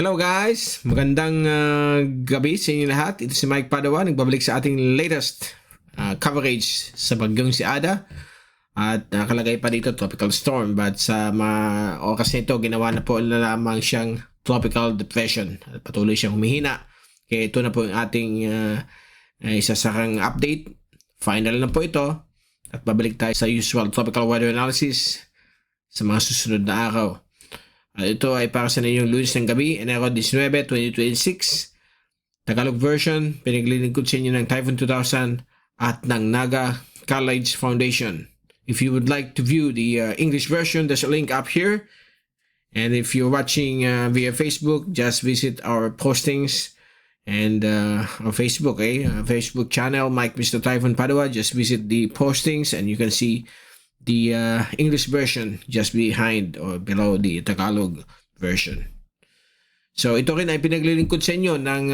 Hello guys! Magandang gabi sa inyo lahat. Ito si Mike Padawan, nagbabalik sa ating latest coverage sa bagyong si Ada. At nakalagay pa dito tropical storm, but sa oras nito ginawa na po na lamang siyang tropical depression. At patuloy siyang humihina. Kaya ito na po yung ating isasarang update. Final na po ito. At babalik tayo sa usual tropical weather analysis sa mga susunod na araw. Ito ay para sa inyong Lunes ng gabi, Enero 19, 2026. Tagalog version, pinaglilingkod sa inyo ng Typhoon 2000 at ng Naga College Foundation. If you would like to view the English version, there's a link up here. And if you're watching via Facebook, just visit our postings and our Facebook, Facebook channel, Mike Mr. Typhoon Padua. Just visit the postings and you can see the English version just behind or below the Tagalog version. So ito rin ay pinaglilingkod sa inyo ng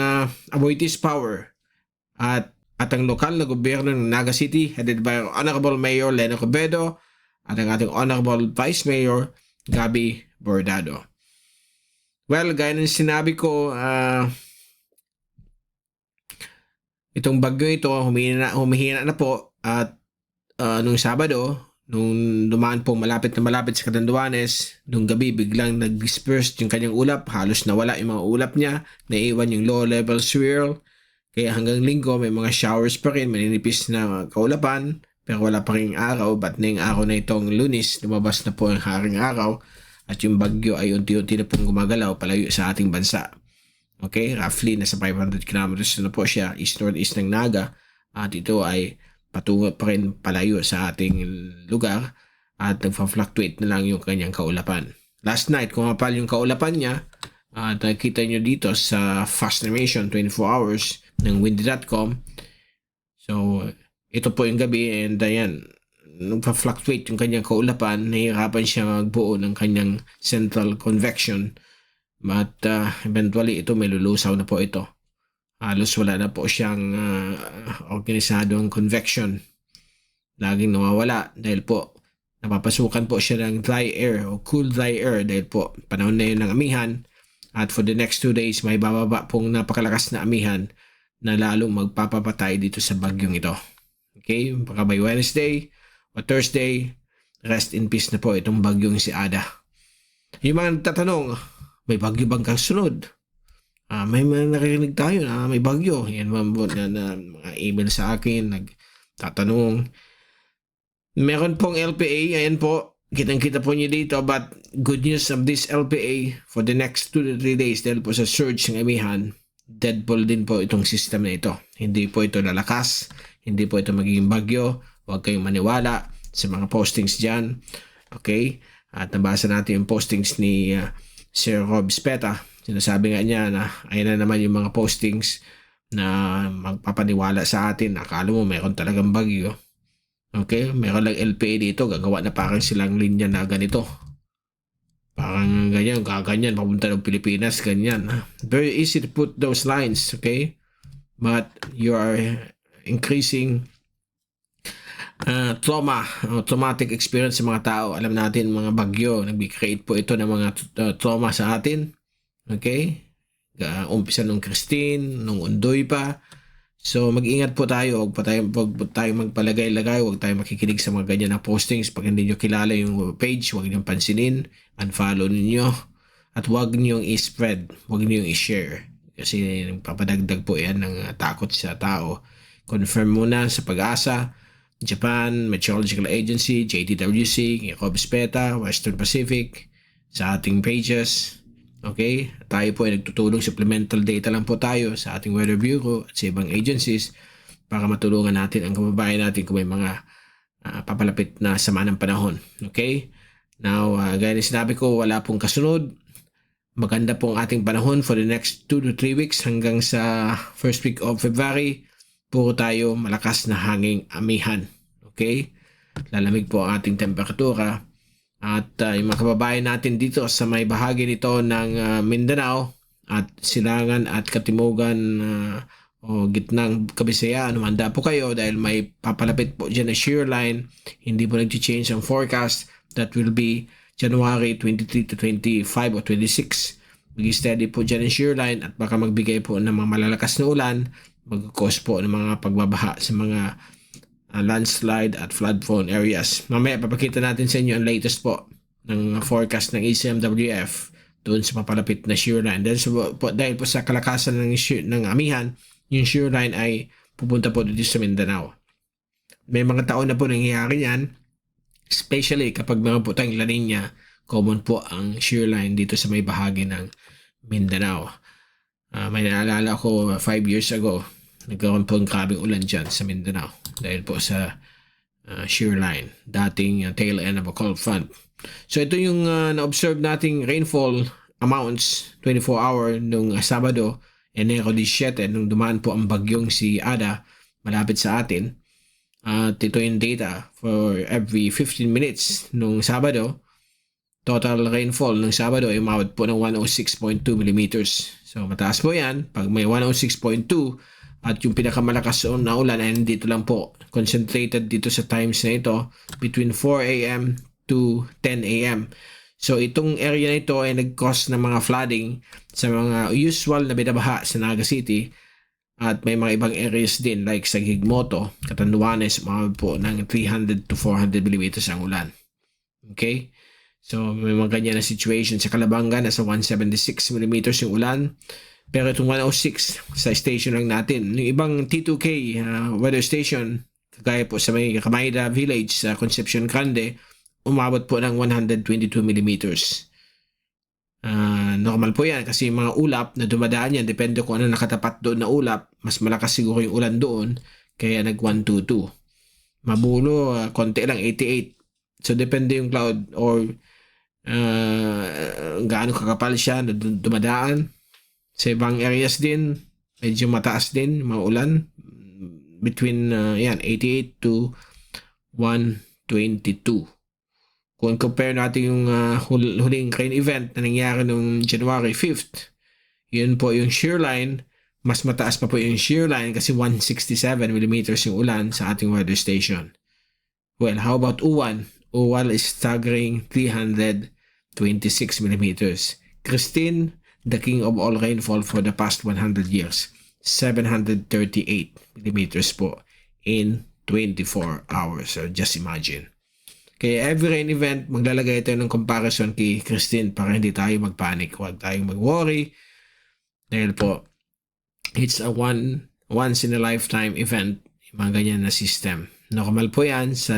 Aboitiz Power at ang lokal na gobyerno ng Naga City headed by our Honorable Mayor Leno Cobedo at ang ating Honorable Vice Mayor Gabi Bordado. Well, gaya ng sinabi ko, itong bagyo ito humihina na po at nung Sabado, nung dumaan po malapit sa Catanduanes, nung gabi biglang nag-disperse yung kanyang ulap, halos nawala yung mga ulap niya, naiwan yung low-level swirl, kaya hanggang Linggo may mga showers pa rin, maninipis na kaulapan, pero wala pa rin araw, but na yung araw na itong Lunes, lumabas na po ang haring araw, at yung bagyo ay unti-unti na pong gumagalaw palayo sa ating bansa. Okay, roughly nasa 500 kilometers na po siya, east-northeast ng Naga, at ito ay patungo pa rin palayo sa ating lugar at nagpa-fluctuate na lang yung kanyang kaulapan. Last night, kumapal yung kaulapan niya at nakita nyo dito sa fast animation 24 hours ng windy.com. So, ito po yung gabi and ayan, nagpa-fluctuate yung kanyang kaulapan, nahihirapan siya magbuo ng kanyang central convection but eventually ito may lulusaw na po ito. Halos wala na po siyang organisadong convection. Laging nawawala dahil po napapasukan po siya ng dry air o cool dry air dahil po panahon na yun ng amihan at for the next 2 days may bababa pong napakalakas na amihan na lalong magpapapatay dito sa bagyong ito. Okay? Baka by Wednesday o Thursday, rest in peace na po itong bagyong si Ada. Yung mga nagtatanong, may bagyo bang kasunod? May nakirinig tayo na may bagyo. Yan na mga email sa akin, nagtatanong. Meron pong LPA, ayan po, kitang-kita po niyo dito, but good news of this LPA for the next 2 to 3 days dahil po sa surge ng amihan, deadpool din po itong system na ito. Hindi po ito lalakas, hindi po ito magiging bagyo, huwag kayong maniwala sa mga postings dyan. Okay? At nabasa natin yung postings ni Sir Rob Speta. Sinasabi nga niya na ayun na naman yung mga postings na magpapaniwala sa atin. Akala mo mayroon talagang bagyo. Okay? Mayroon lang LPA dito. Gagawa na parang silang linya na ganito. Parang ganyan, gaganyan. Papunta ng Pilipinas, ganyan. Very easy to put those lines. Okay? But you are increasing traumatic experience sa mga tao. Alam natin mga bagyo. Nag-create po ito ng mga trauma sa atin. Okay? Umpisa nung Christine, nung Undoy pa. So mag-ingat po tayo. Huwag tayo magpalagay-lagay. Huwag tayo makikinig sa mga ganyan na postings. Pag hindi nyo kilala yung page, huwag nyo pansinin. Unfollow ninyo. At huwag nyo i-spread. Huwag nyo i-share. Kasi papadagdag po yan ng takot sa tao. Confirm muna sa Pag-asa, Japan, Meteorological Agency, JTWC, Jacob Speta, Western Pacific, sa ating pages. Okay? Tayo po ay nagtutulong, supplemental data lang po tayo sa ating Weather Bureau at sa ibang agencies para matulungan natin ang kababayan natin kung may mga papalapit na sama ng panahon. Okay? Now, gaya na sinabi ko, wala pong kasunod. Maganda pong ating panahon for the next 2 to 3 weeks hanggang sa first week of February. Puro tayo malakas na hanging amihan. Okay? Lalamig po ang ating temperatura. At yung mga kababayan natin dito sa may bahagi nito ng Mindanao at Silangan at Katimugan o gitnang Kabisayaan, humanda po kayo dahil may papalapit po dyan na shear line. Hindi po nag-change ang forecast. That will be January 23 to 25 or 26 Mag-steady po dyan ang shear line at baka magbigay po ng mga malalakas na ulan, mag-cause po ng mga pagbabaha sa mga landslide at flood prone areas. Mamaya papakita natin sa inyo ang latest po ng forecast ng ECMWF doon sa papalapit na shear line. Dahil po sa kalakasan ng amihan, yung shear line ay pupunta po dito sa Mindanao. May mga taon na po nangyayari yan, especially kapag mga po tayong La Nina, common po ang shear line dito sa may bahagi ng Mindanao. May naalala ko 5 years ago, nagkaroon po ng grabing ulan dyan sa Mindanao dahil po sa shear line, dating tail end of a cold front. So ito yung na-observe nating rainfall amounts 24-hour nung Sabado, Enero 17, nung dumaan po ang bagyong si Ada malapit sa atin. At ito yung data for every 15 minutes nung Sabado. Total rainfall ng Sabado ay umabot po ng 106.2 millimeters. So mataas po yan. Pag may 106.2 at yung pinakamalakas na ulan ay dito lang po. Concentrated dito sa times na ito between 4 a.m. to 10 a.m. So itong area na ito ay nag-cause ng mga flooding sa mga usual na binabaha sa Naga City. At may mga ibang areas din like sa Higmoto, Catanduanes, umabot po ng 300 to 400 millimeters ang ulan. Okay? So may mga ganyan na situation. Sa Calabanga, nasa 176 millimeters yung ulan. Pero itong 106 sa station lang natin. Yung ibang T2K weather station, kagaya po sa may Kamayda Village sa Concepcion Grande, umabot po ng 122 millimeters. Normal po yan kasi mga ulap na dumadaan yan, depende kung ano nakatapat doon na ulap, mas malakas siguro yung ulan doon, kaya nag 122. Mabulo, konti lang, 88. So depende yung cloud or gaano kakapal siya na dumadaan. Sa ibang areas din, medyo mataas din mga ulan, between 88 to 122. Kung compare natin yung huling rain event na nangyari noong January 5th, yun po yung shear line, mas mataas pa po yung shear line kasi 167 millimeters yung ulan sa ating weather station. Well, how about Uwan? Uwan is staggering 326 millimeters. Christine, the king of all rainfall for the past 100 years, 738 millimeters po in 24 hours. So just imagine. Kaya every rain event, maglalagay tayo ng comparison kay Christine para hindi tayo magpanic. Huwag tayong mag-worry. Dahil po, it's a once in a lifetime event, yung mga ganyan na system. Normal po yan sa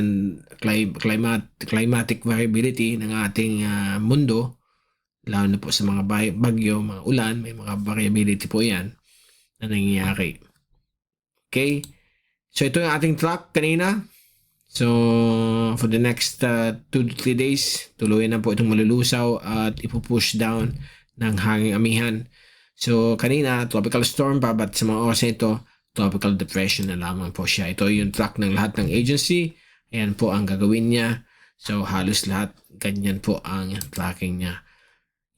climatic variability ng ating mundo, lalo na po sa mga bagyo, mga ulan, may mga variability po yan na nangyayari. Okay? So ito yung ating track kanina. So, for the next 2 to 3 days, tuloy na po itong malulusaw at ipupush down ng hanging amihan. So, kanina, tropical storm pa, but sa mga oras na ito, tropical depression na lamang po siya. Ito yung track ng lahat ng agency. Ayan po ang gagawin niya. So, halos lahat, ganyan po ang tracking niya.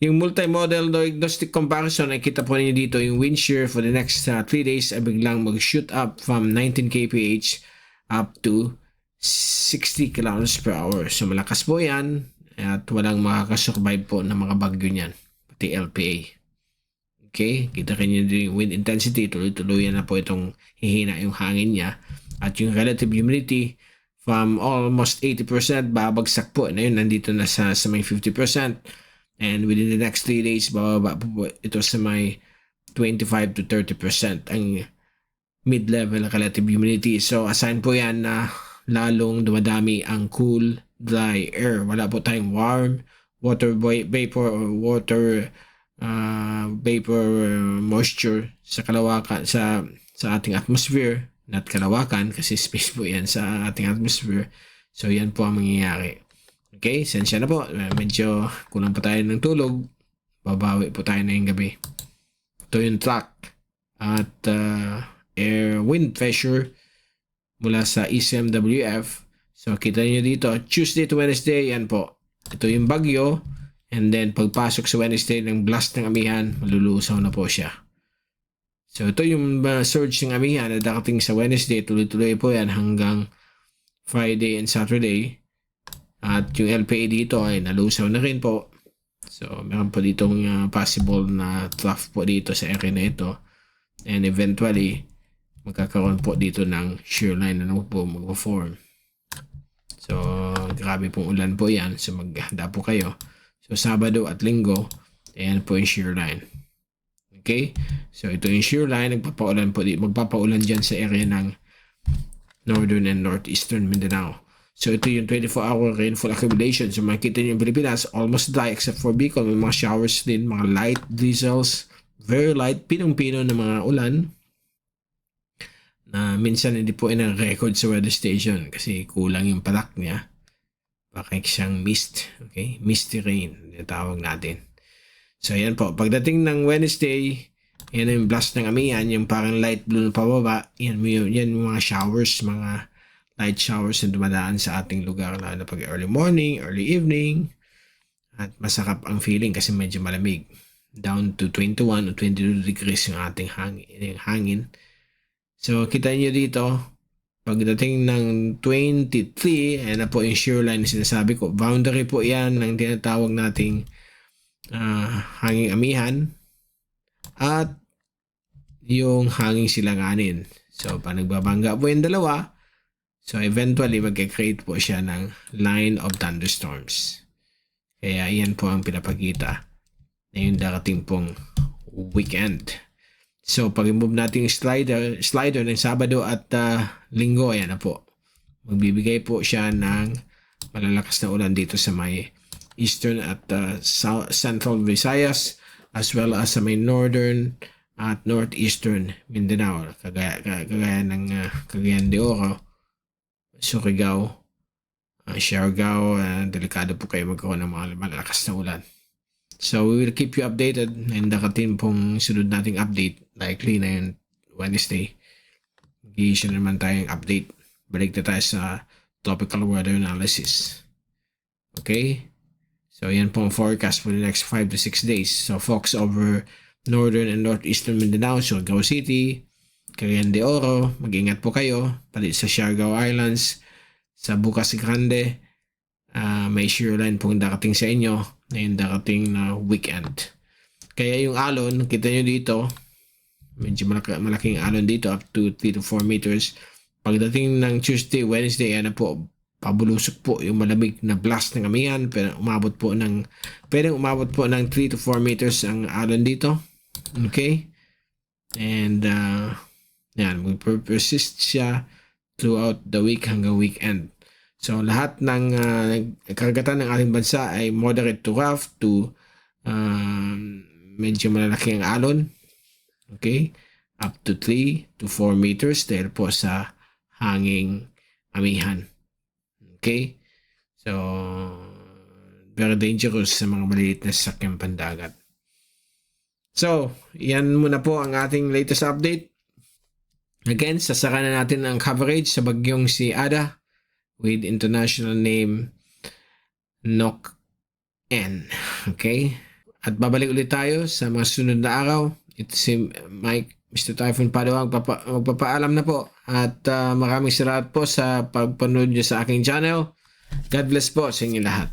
Yung multi-model diagnostic comparison, ay kita po ninyo dito, yung wind shear for the next 3 days ay biglang mag-shoot up from 19 kph up to 60 kilometers per hour. So malakas po yan at walang makakasurvive po ng mga bagyo niyan, pati LPA. Okay, kita rin yung wind intensity, tuloy-tuloy na po itong hihina yung hangin niya at yung relative humidity from almost 80% babagsak po na yun, nandito na sa may 50%, and within the next 3 days bababa po ito sa may 25 to 30% ang mid-level relative humidity. So assign po yan na lalong dumadami ang cool, dry air. Wala po tayong warm, water vapor or water vapor moisture sa kalawakan sa ating atmosphere, not kalawakan kasi space po yan sa ating atmosphere. So yan po ang mangyayari. Okay, sensya na po. Medyo kulang pa tayo ng tulog. Babawi po tayo na yung gabi. Ito yung track at air wind pressure mula sa ECMWF. So, kita niyo dito, Tuesday to Wednesday, yan po. Ito yung bagyo. And then, pagpasok sa Wednesday ng blast ng amihan, malulusaw na po siya. So, ito yung surge ng amihan na darating sa Wednesday. Tuloy-tuloy po yan hanggang Friday and Saturday. At yung LPA dito ay nalusaw na rin po. So, meron po ditong possible na trough po dito sa area na ito. And eventually, magkakaroon po dito ng shear line na po mag-form. So, grabe pong ulan po yan. So, maghanda po kayo. So, Sabado at Linggo, ayan po yung shear line. Okay? So, ito yung shear line. Magpapaulan magpapaulan dyan sa area ng northern and northeastern Mindanao. So, ito yung 24-hour rainfall accumulation. So, makikita nyo yung Pilipinas, almost dry except for Bicol. May mga showers din, mga light drizzles, very light, pinong-pino na mga ulan na minsan hindi po ina-record sa weather station kasi kulang yung patak niya. Baka siyang mist. Okay? Misty rain. Tawag natin. So, yan po. Pagdating ng Wednesday, yan yung blast ng amihan, yung parang light blue na pababa. Yan yung mga showers, mga light showers na dumadaan sa ating lugar, lalo na pag early morning, early evening. At masarap ang feeling kasi medyo malamig. Down to 21 o 22 degrees yung ating hangin. So, kita nyo dito, pagdating ng 23, ayan na po yung shear line na sinasabi ko. Boundary po yan ng tinatawag nating hanging amihan at yung hanging silanganin. So, pag nagbabangga po yung dalawa, so eventually magka-create po siya ng line of thunderstorms. Kaya yan po ang pinapakita na yung darating pong weekend. So, pag i-move natin yung slider ng Sabado at Linggo, ayan na po. Magbibigay po siya ng malalakas na ulan dito sa may eastern at central Visayas as well as sa may northern at northeastern Mindanao. Kagaya ng Cagayan de Oro, Surigao, Siargao, delikado po kayo magkaroon ng mga malalakas na ulan. So, we will keep you updated and darating pong sunod nating update. Likely na yung Wednesday. Mag-i-issue naman tayong update. Balik na tayo sa tropical weather analysis. Okay? So, yan pong forecast for the next 5 to 6 days. So, focus over northern and northeastern Mindanao, Surigao City, Cagayan de Oro. Mag-ingat po kayo. Palit sa Siargao Islands, sa Bukas Grande. May shear line pong darating sa inyo na yung darating na weekend. Kaya yung alon, kita nyo dito, medyo malaking alon dito, up to 3 to 4 meters. Pagdating ng Tuesday, Wednesday, ano po, pabulusok po yung malamig na blast ng amihan. Pwedeng umabot po ng 3 to 4 meters ang alon dito. Okay? And, yan, mag-persist siya throughout the week hanggang weekend. So, lahat ng karagatan ng ating bansa ay moderate to rough to medyo malalaki ang alon. Okay? Up to 3 to 4 meters dahil po sa hanging amihan. Okay? So, very dangerous sa mga maliliit na sasakyang pandagat. So, yan muna po ang ating latest update. Again, sasara na natin ang coverage sa bagyong si Ada with international name Nok-en. Okay? At babalik ulit tayo sa mga sunod na araw. Ito si Mike, Mr. Typhoon Padawan, magpapaalam na po. At maraming salamat po sa pagpanood nyo sa aking channel. God bless po sa inyo lahat.